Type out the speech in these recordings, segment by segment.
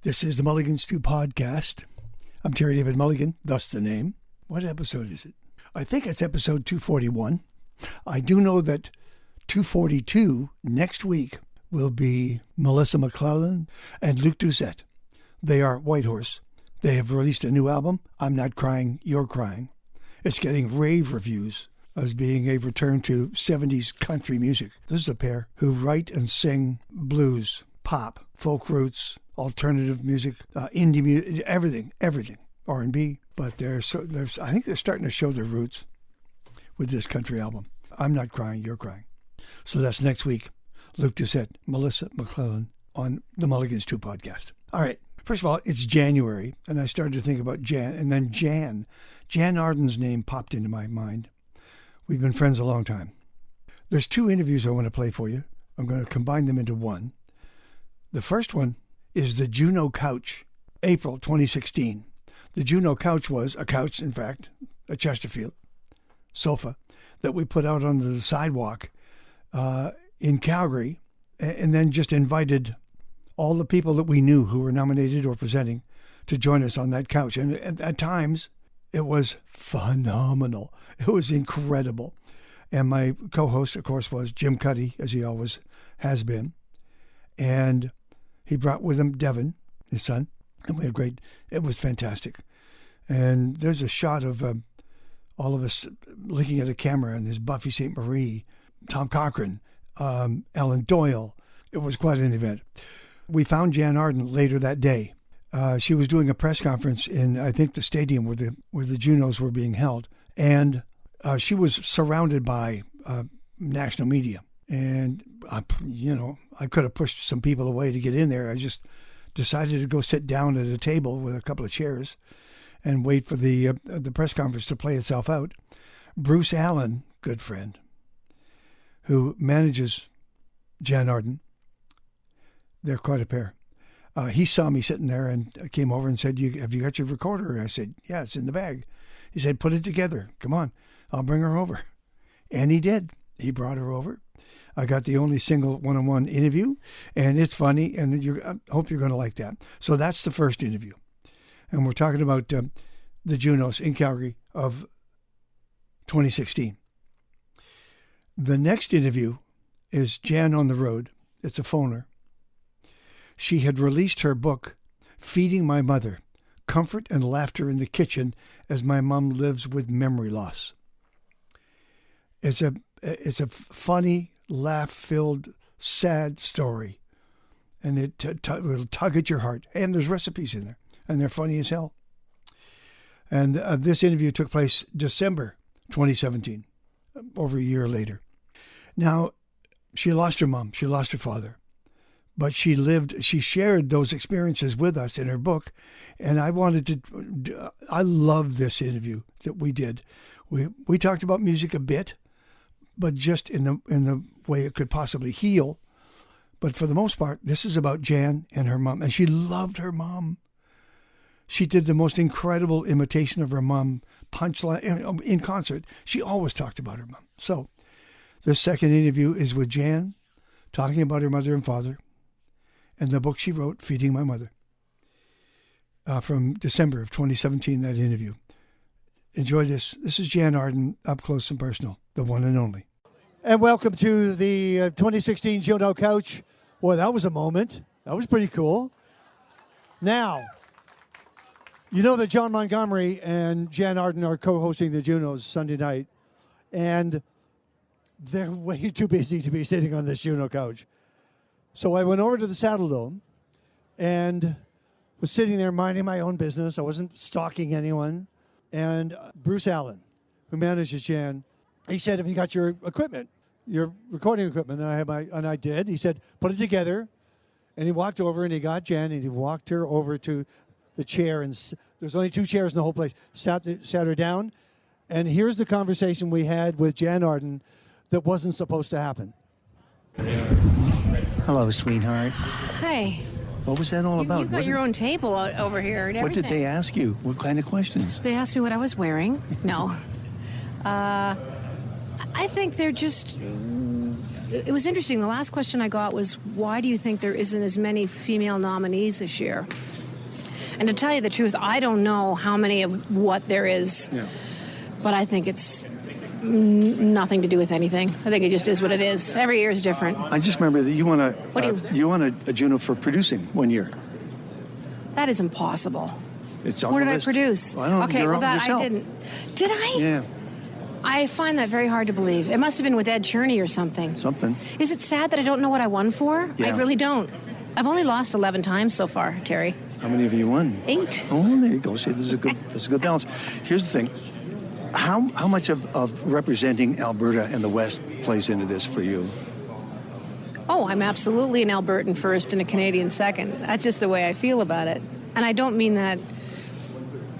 This is the Mulligan Stew Podcast. I'm TerryDavidMulligan, thus the name. What episode is it? I think it's episode 241. I do know that 242 next week will be Melissa McClellan and Luc Doucet. They are Whitehorse. They have released a new album, I'm Not Crying, You're Crying. It's getting rave reviews as being a return to 70s country music. This is a pair who write and sing blues, pop, folk roots, alternative music, indie music, everything, R&B. But I think they're starting to show their roots with this country album. I'm Not Crying, You're Crying. So that's next week. Luc Doucet, Melissa McClellan on the Mulligan Stew Podcast. All right. First of all, it's January, and I started to think about Jann, and then Jann. Jann Arden's name popped into my mind. We've been friends a long time. There's two interviews I want to play for you. I'm going to combine them into one. The first one is the Juno Couch, April 2016. The Juno Couch was a couch, in fact, a Chesterfield sofa that we put out on the sidewalk in Calgary, and then just invited all the people that we knew who were nominated or presenting to join us on that couch. And at times, it was phenomenal. It was incredible. And my co-host, of course, was Jim Cuddy, as he always has been. And he brought with him Devin, his son, and we had it was fantastic. And there's a shot of all of us looking at a camera, and there's Buffy St. Marie, Tom Cochran, Ellen Doyle. It was quite an event. We found Jann Arden later that day. She was doing a press conference in, I think, the stadium where the Junos were being held. And she was surrounded by national media. And, I could have pushed some people away to get in there. I just decided to go sit down at a table with a couple of chairs and wait for the press conference to play itself out. Bruce Allen, good friend, who manages Jann Arden, they're quite a pair. He saw me sitting there and came over and said, have you got your recorder? And I said, yeah, it's in the bag. He said, put it together. Come on, I'll bring her over. And he did. He brought her over. I got the only single one-on-one interview, and it's funny, and I hope you're going to like that. So that's the first interview. And we're talking about the Junos in Calgary of 2016. The next interview is Jann on the road. It's a phoner. She had released her book, Feeding My Mother, Comfort and Laughter in the Kitchen as My Mom Lives with Memory Loss. It's a funny, laugh-filled, sad story, and it'll tug at your heart. And there's recipes in there, and they're funny as hell. And this interview took place December 2017, over a year later. Now, she lost her mom, she lost her father, but she shared those experiences with us in her book, and I love this interview that we did. We talked about music a bit, but just in the way it could possibly heal. But for the most part, this is about Jann and her mom, and she loved her mom. She did the most incredible imitation of her mom, punchline in concert. She always talked about her mom. So the second interview is with Jann, talking about her mother and father, and the book she wrote, Feeding My Mother, from December of 2017, that interview. Enjoy this. This is Jann Arden, up close and personal, the one and only. And welcome to the 2016 Juno Couch. Boy, that was a moment. That was pretty cool. Now, you know that John Montgomery and Jann Arden are co-hosting the Junos Sunday night, and they're way too busy to be sitting on this Juno Couch. So I went over to the Saddle Dome and was sitting there minding my own business. I wasn't stalking anyone. And Bruce Allen, who manages Jann, he said, have you got your equipment, your recording equipment? And I did. He said, put it together. And he walked over and he got Jann and he walked her over to the chair. And there's only two chairs in the whole place. Sat her down. And here's the conversation we had with Jann Arden that wasn't supposed to happen. Hello, sweetheart. Hi. What was that all about? You've got your own table over here and everything. What did they ask you? What kind of questions? They asked me what I was wearing. No. I think they're just... It was interesting. The last question I got was, why do you think there isn't as many female nominees this year? And to tell you the truth, I don't know how many of what there is, Yeah. but I think it's nothing to do with anything. I think it just is what it is. Every year is different. I just remember that you won do you won a Juno for producing one year. That is impossible. It's on What the did I list. produce? Well, I don't know. Okay, You're well, on that yourself. I didn't. Did I? Yeah, I find that very hard to believe. It must have been with Ed Cherney or something. something. Is it sad that I don't know what I won for? Yeah. I really don't. I've only lost 11 times so far, Terry. How many have you won? 8. Oh, there you go. See, this is a good balance. Here's the thing. How much of representing Alberta and the West plays into this for you? Oh, I'm absolutely an Albertan first and a Canadian second. That's just the way I feel about it. And I don't mean that.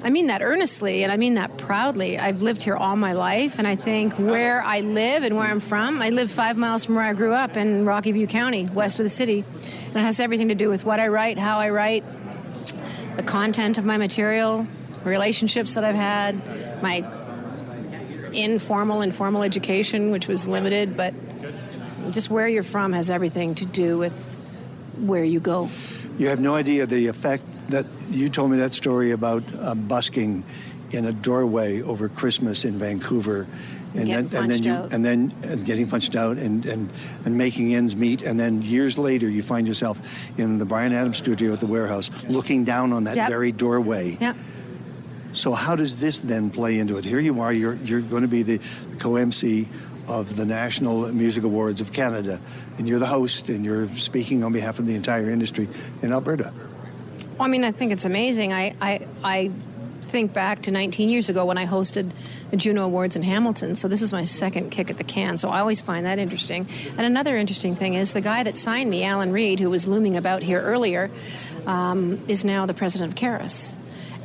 I mean that earnestly, and I mean that proudly. I've lived here all my life, and I think where I live and where I'm from, I live 5 miles from where I grew up in Rocky View County, west of the city. And it has everything to do with what I write, how I write, the content of my material, relationships that I've had, my informal education, which was limited, but just where you're from has everything to do with where you go. You have no idea the effect that you told me that story about busking in a doorway over Christmas in Vancouver, Getting punched out. Getting punched out and making ends meet, and then years later you find yourself in the Bryan Adams studio at the Warehouse, looking down on that Yep. very doorway. Yeah. So how does this then play into it? Here you are, you're going to be the co-MC of the National Music Awards of Canada, and you're the host, and you're speaking on behalf of the entire industry in Alberta. Well, I mean, I think it's amazing. I think back to 19 years ago when I hosted the Juno Awards in Hamilton. So this is my second kick at the can. So I always find that interesting. And another interesting thing is the guy that signed me, Alan Reed, who was looming about here earlier, is now the president of Caris.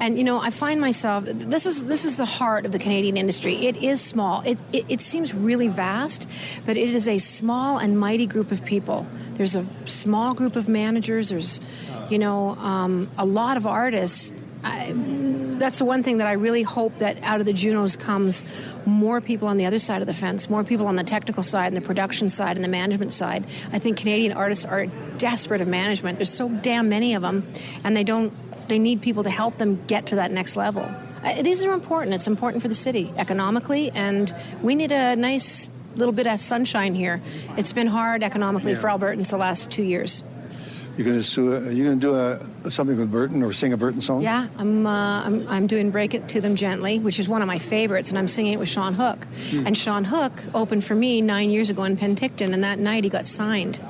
And, you know, I find myself, this is the heart of the Canadian industry. It is small. It seems really vast, but it is a small and mighty group of people. There's a small group of managers. There's, you know, a lot of artists. That's the one thing that I really hope that out of the Junos comes more people on the other side of the fence, more people on the technical side and the production side and the management side. I think Canadian artists are desperate of management. There's so damn many of them, and they need people to help them get to that next level. These are important. It's important for the city economically, and we need a nice little bit of sunshine here. It's been hard economically for Albertans the last 2 years. You're going to do something with Burton or sing a Burton song? Yeah, I'm doing "Break It to Them Gently," which is one of my favorites, and I'm singing it with Sean Hook. And Sean Hook opened for me 9 years ago in Penticton, and that night he got signed.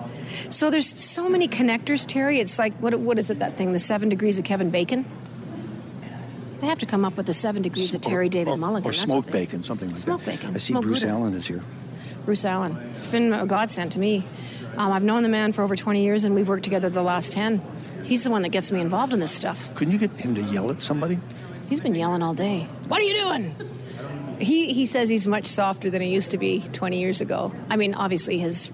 So there's so many connectors, Terry. It's like, what is it, that thing, the 7 degrees of Kevin Bacon? They have to come up with the 7 degrees of TerryDavidMulligan. Or smoked bacon, something like Smoked that. bacon. I see Smoked Bruce Gouda. Allen is here. Bruce Allen. It's been a godsend to me. I've known the man for over 20 years, and we've worked together the last 10. He's the one that gets me involved in this stuff. Couldn't you get him to yell at somebody? He's been yelling all day. What are you doing? He says he's much softer than he used to be 20 years ago. I mean, obviously he's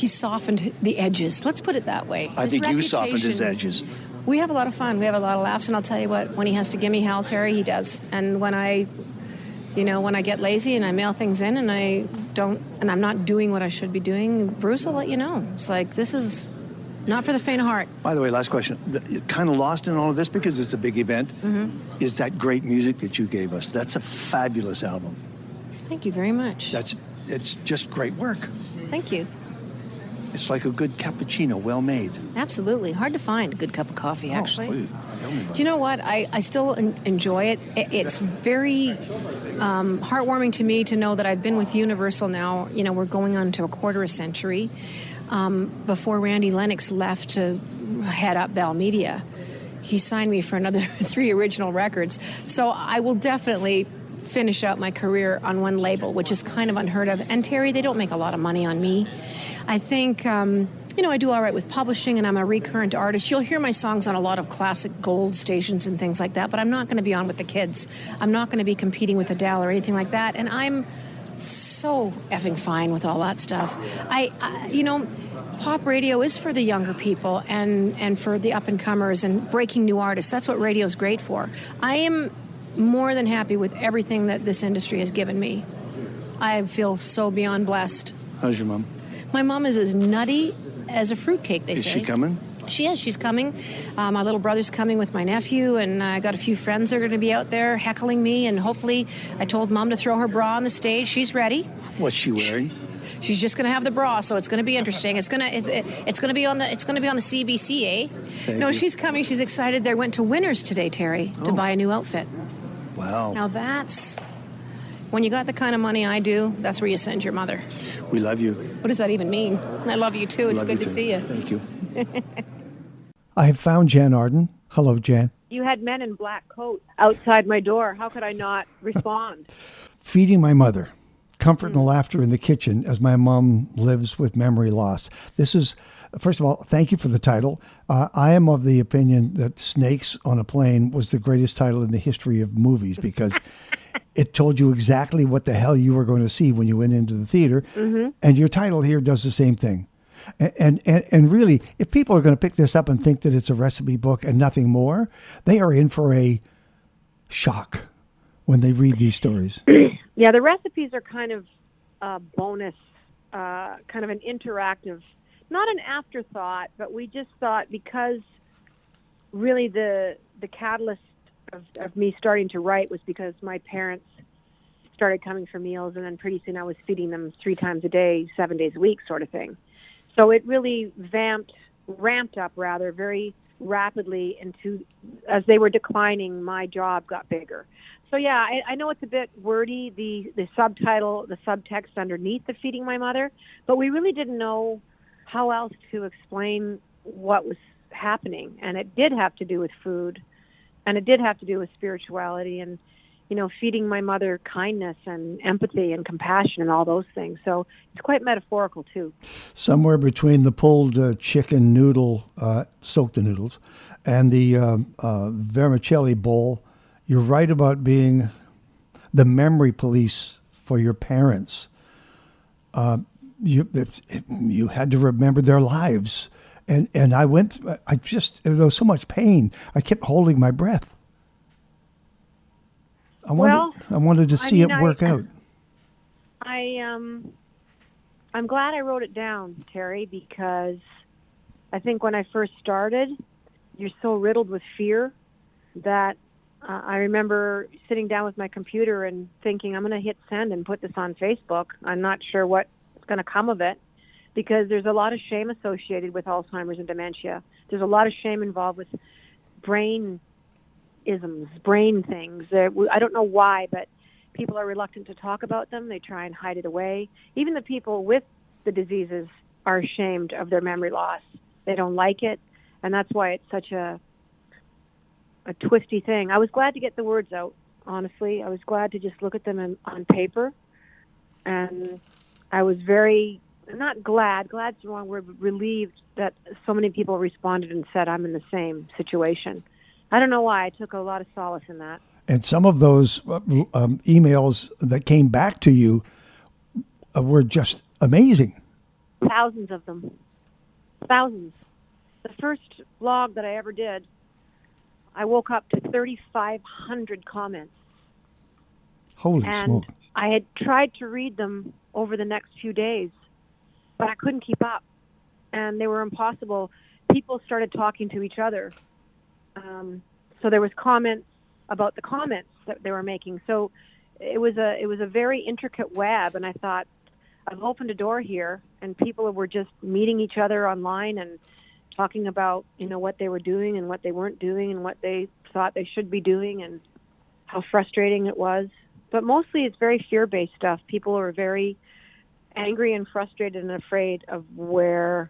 softened the edges. Let's put it that way. I His think you softened his reputation- edges. We have a lot of fun. We have a lot of laughs, and I'll tell you what, when he has to give me hell, Terry, he does. And when I get lazy and I mail things in and I'm not doing what I should be doing, Bruce will let you know. It's like, this is not for the faint of heart. By the way, last question. Kind of lost in all of this because it's a big event. Mm-hmm. Is that great music that you gave us? That's a fabulous album. Thank you very much. It's just great work. Thank you. It's like a good cappuccino, well made. Absolutely. Hard to find a good cup of coffee, actually. Oh, please, tell me about Do you know what? I still enjoy it. It's very heartwarming to me to know that I've been with Universal now. You know, we're going on to a quarter a century. Before Randy Lennox left to head up Bell Media, he signed me for another 3 original records. So I will definitely finish out my career on one label, which is kind of unheard of. And Terry, they don't make a lot of money on me. I think, I do all right with publishing, and I'm a recurrent artist. You'll hear my songs on a lot of classic gold stations and things like that, but I'm not going to be on with the kids. I'm not going to be competing with Adele or anything like that, and I'm so effing fine with all that stuff. Pop radio is for the younger people and for the up-and-comers and breaking new artists. That's what radio's great for. I am more than happy with everything that this industry has given me. I feel so beyond blessed. How's your mom? My mom is as nutty as a fruitcake, they say. Is she coming? She is. She's coming. My little brother's coming with my nephew, and I got a few friends that are going to be out there heckling me, and hopefully I told Mom to throw her bra on the stage. She's ready. What's she wearing? She's just going to have the bra, so it's going to be interesting. It's going to be on the CBC, eh? Thank no, you. she's coming. She's excited. They went to Winners today, Terry, to buy a new outfit. Wow. Now that's when you got the kind of money I do. That's where you send your mother. We love you. What does that even mean? I love you too. It's Love good you to too. see you. Thank you. I have found Jann Arden. Hello, Jann. You had men in black coats outside my door. How could I not respond? Feeding my mother. Comfort and laughter in the kitchen as my mom lives with memory loss. This is, first of all, thank you for the title. I am of the opinion that Snakes on a Plane was the greatest title in the history of movies because it told you exactly what the hell you were going to see when you went into the theater. Mm-hmm. And your title here does the same thing. And really, if people are going to pick this up and think that it's a recipe book and nothing more, they are in for a shock when they read these stories. Yeah, the recipes are kind of a bonus, kind of an interactive, not an afterthought, but we just thought because really the catalyst of me starting to write was because my parents started coming for meals, and then pretty soon I was feeding them 3 times a day, 7 days a week sort of thing. So it really ramped up very rapidly into, as they were declining, my job got bigger. So yeah, I know it's a bit wordy, the subtitle, the subtext underneath the Feeding My Mother, but we really didn't know how else to explain what was happening. And it did have to do with food, and it did have to do with spirituality and, feeding my mother kindness and empathy and compassion and all those things. So it's quite metaphorical too. Somewhere between the pulled chicken noodle, soak the noodles, and the vermicelli bowl, you're right about being the memory police for your parents. You had to remember their lives. And there was so much pain. I kept holding my breath. I wanted to see it work out. I'm glad I wrote it down, Terry, because I think when I first started, you're so riddled with fear that I remember sitting down with my computer and thinking, I'm going to hit send and put this on Facebook. I'm not sure what's going to come of it because there's a lot of shame associated with Alzheimer's and dementia. There's a lot of shame involved with brain things. I don't know why, but people are reluctant to talk about them. They try and hide it away. Even the people with the diseases are ashamed of their memory loss. They don't like it, and that's why it's such a twisty thing. I was glad to get the words out, honestly. I was glad to just look at them on paper, and I was not glad's the wrong word, but relieved that so many people responded and said, I'm in the same situation. I don't know why. I took a lot of solace in that. And some of those emails that came back to you were just amazing. Thousands of them. Thousands. The first blog that I ever did, I woke up to 3,500 comments. Holy smoke. I had tried to read them over the next few days, but I couldn't keep up. And they were impossible. People started talking to each other. So there was comments about the comments that they were making. So it was a very intricate web, and I thought, I've opened a door here, and people were just meeting each other online and talking about, what they were doing and what they weren't doing and what they thought they should be doing and how frustrating it was. But mostly it's very fear-based stuff. People are very angry and frustrated and afraid of where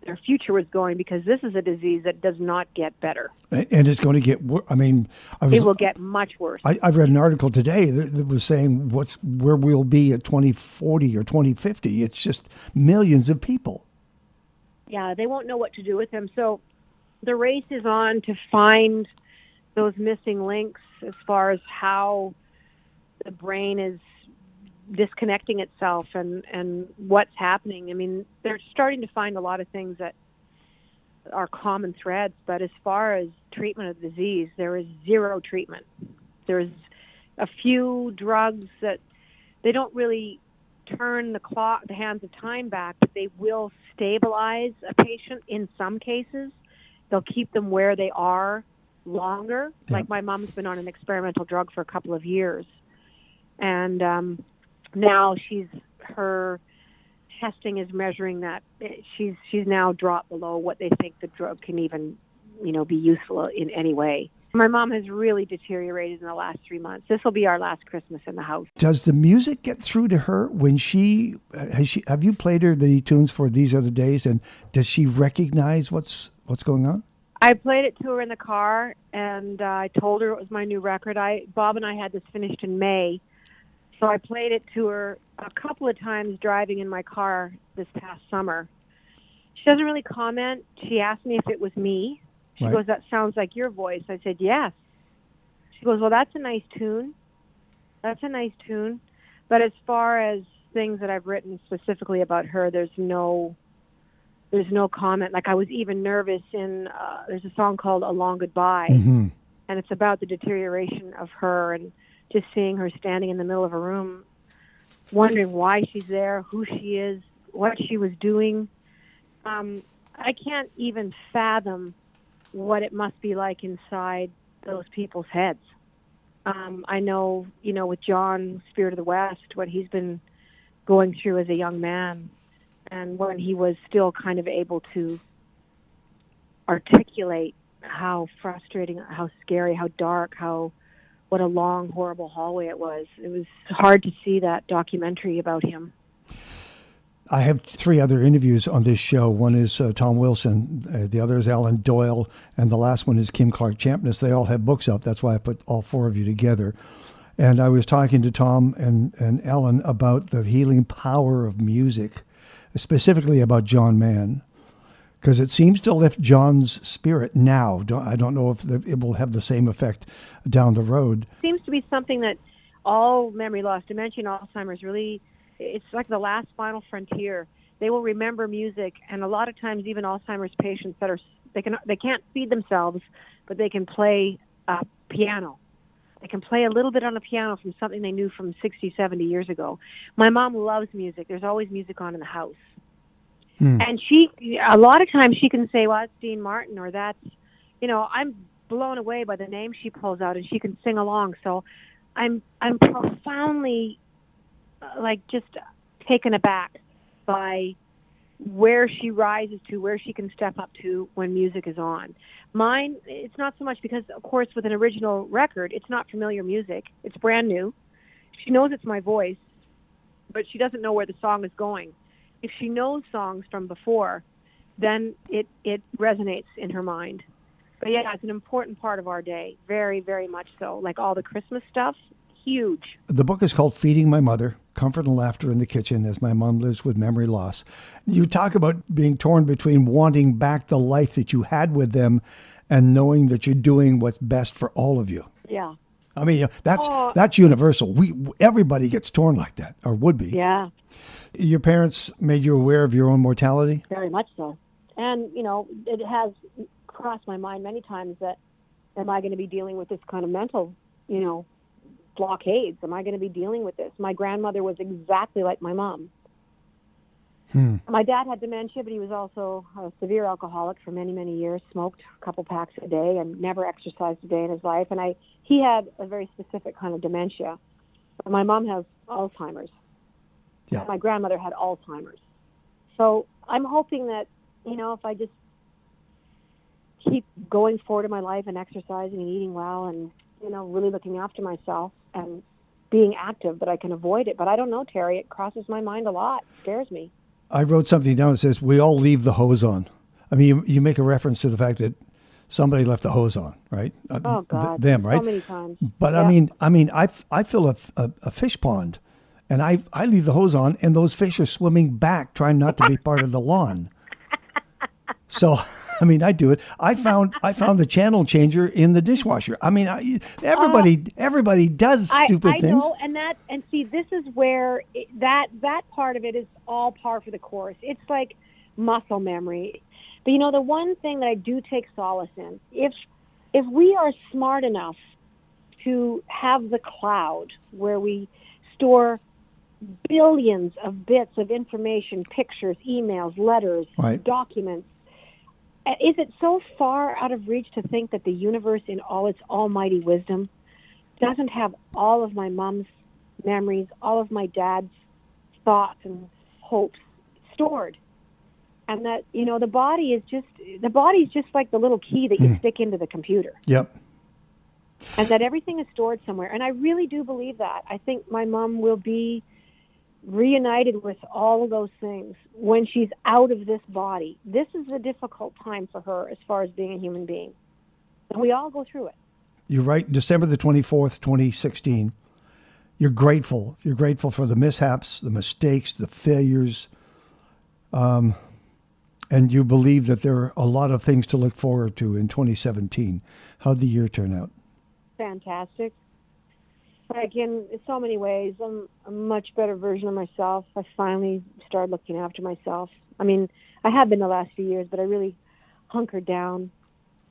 their future was going because this is a disease that does not get better. And it's going to get worse. It will get much worse. I've read an article today that was saying where we'll be at 2040 or 2050. It's just millions of people. Yeah, they won't know what to do with them. So the race is on to find those missing links as far as how the brain is disconnecting itself and what's happening. They're starting to find a lot of things that are common threads, but as far as treatment of the disease, there is zero treatment. There's a few drugs that they don't really turn the hands of time back, but they will stabilize a patient in some cases. They'll keep them where they are longer. Yeah. Like my mom's been on an experimental drug for a couple of years, and now her testing is measuring that she's now dropped below what they think the drug can even, be useful in any way. My mom has really deteriorated in the last 3 months. This will be our last Christmas in the house. Does the music get through to her when have you played her the tunes for These Are the Days, and does she recognize what's going on? I played it to her in the car, and I told her it was my new record. Bob and I had this finished in May, so I played it to her a couple of times driving in my car this past summer. She doesn't really comment. She asked me if it was me. She goes, "That sounds like your voice." I said, "Yes." She goes, "Well, that's a nice tune. That's a nice tune." But as far as things that I've written specifically about her, there's no comment. Like, I was even nervous there's a song called "A Long Goodbye," Mm-hmm. and it's about the deterioration of her and just seeing her standing in the middle of a room, wondering why she's there, who she is, what she was doing. I can't even fathom what it must be like inside those people's heads. I know, with John, Spirit of the West, what he's been going through as a young man, and when he was still kind of able to articulate how frustrating, how scary, how dark, what a long, horrible hallway it was. It was hard to see that documentary about him. I have 3 other interviews on this show. One is Tom Wilson, the other is Alan Doyle, and the last one is Kim Clark-Champness. They all have books out. That's why I put all 4 of you together. And I was talking to Tom and Alan about the healing power of music, specifically about John Mann, because it seems to lift John's spirit now. I don't know if it will have the same effect down the road. It seems to be something that all memory loss, dementia, and Alzheimer's really... It's like the last final frontier. They will remember music, and a lot of times even Alzheimer's patients they can't feed themselves, but they can play piano. They can play a little bit on a piano from something they knew from 60, 70 years ago. My mom loves music. There's always music on in the house. And a lot of times she can say, "Well, that's Dean Martin," or that's, I'm blown away by the name she pulls out, and she can sing along. So I'm profoundly just taken aback by where she rises to, where she can step up to when music is on. Mine, it's not so much because, of course, with an original record, it's not familiar music. It's brand new. She knows it's my voice, but she doesn't know where the song is going. If she knows songs from before, then it resonates in her mind. But yeah, it's an important part of our day, very, very much so. Like all the Christmas stuff, huge. The book is called Feeding My Mother, Comfort and Laughter in the Kitchen as My Mom Lives with Memory Loss. You talk about being torn between wanting back the life that you had with them and knowing that you're doing what's best for all of you. Yeah. I mean, that's universal. Everybody gets torn like that, or would be. Yeah. Your parents made you aware of your own mortality? Very much so. And, it has crossed my mind many times that, am I going to be dealing with this kind of mental, blockades? Am I going to be dealing with this? My grandmother was exactly like my mom. My dad had dementia, but he was also a severe alcoholic for many, many years, smoked a couple packs a day and never exercised a day in his life. And he had a very specific kind of dementia. But my mom has Alzheimer's. Yeah. And my grandmother had Alzheimer's. So I'm hoping that, if I just keep going forward in my life and exercising and eating well and, really looking after myself and being active, that I can avoid it. But I don't know, Terry. It crosses my mind a lot. It scares me. I wrote something down that says, we all leave the hose on. I mean, you make a reference to the fact that somebody left the hose on, right? Oh, God. Them, right? So many times. But yeah. I fill a fish pond, and I leave the hose on, and those fish are swimming back, trying not to be part of the lawn. So, I do it. I found the channel changer in the dishwasher. Everybody does stupid things. I know, and see, this is where that part of it is all par for the course. It's like muscle memory. But the one thing that I do take solace in, if we are smart enough to have the cloud where we store billions of bits of information, pictures, emails, letters, Right. documents. Is it so far out of reach to think that the universe in all its almighty wisdom doesn't have all of my mom's memories, all of my dad's thoughts and hopes stored? And that, the body's just like the little key that you stick into the computer. Yep. And that everything is stored somewhere. And I really do believe that. I think my mom will be reunited with all of those things when she's out of this body. This is a difficult time for her as far as being a human being. And we all go through it. You're right. December the 24th, 2016. You're grateful. You're grateful for the mishaps, the mistakes, the failures. And you believe that there are a lot of things to look forward to in 2017. How'd the year turn out? Fantastic. Like in so many ways, I'm a much better version of myself. I finally started looking after myself. I mean, I have been the last few years, but I really hunkered down.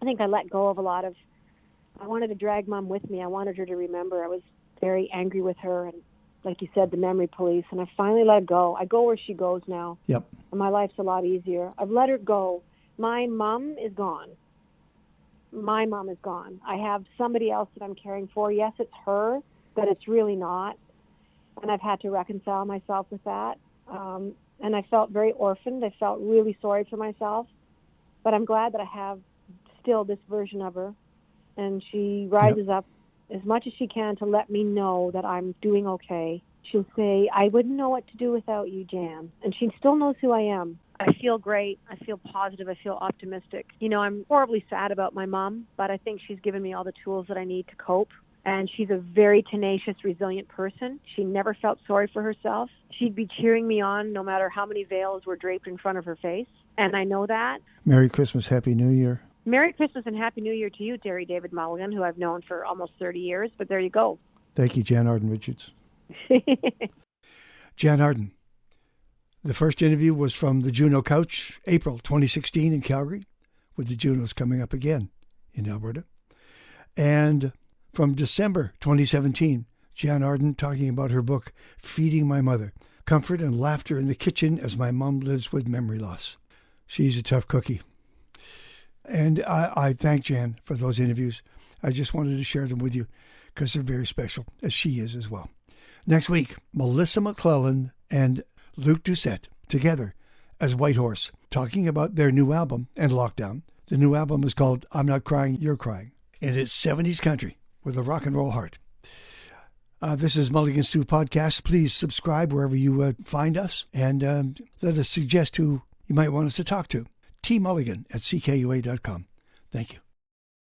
I think I let go of I wanted to drag Mom with me. I wanted her to remember. I was very angry with her, and like you said, the memory police, and I finally let go. I go where she goes now. Yep. And my life's a lot easier. I've let her go. My mom is gone. My mom is gone. I have somebody else that I'm caring for. Yes, it's her, but it's really not. And I've had to reconcile myself with that. And I felt very orphaned. I felt really sorry for myself. But I'm glad that I have still this version of her. And she rises up as much as she can to let me know that I'm doing okay. She'll say, I wouldn't know what to do without you, Jann. And she still knows who I am. I feel great. I feel positive. I feel optimistic. I'm horribly sad about my mom, but I think she's given me all the tools that I need to cope. And she's a very tenacious, resilient person. She never felt sorry for herself. She'd be cheering me on no matter how many veils were draped in front of her face. And I know that. Merry Christmas, Happy New Year. Merry Christmas and Happy New Year to you, TerryDavidMulligan, who I've known for almost 30 years. But there you go. Thank you, Jann Arden Richards. Jann Arden. The first interview was from the Juno Couch, April 2016 in Calgary, with the Junos coming up again in Alberta. And from December 2017, Jann Arden talking about her book, Feeding My Mother, Comfort and Laughter in the Kitchen as My Mom Lives with Memory Loss. She's a tough cookie. And I thank Jann for those interviews. I just wanted to share them with you because they're very special, as she is as well. Next week, Melissa McClellan and Luke Doucette together as Whitehorse, talking about their new album and lockdown. The new album is called I'm Not Crying, You're Crying. And it's 70s country with a rock and roll heart. This is Mulligan Stew Podcast. Please subscribe wherever you find us and let us suggest who you might want us to talk to. tmulligan@ckua.com. Thank you.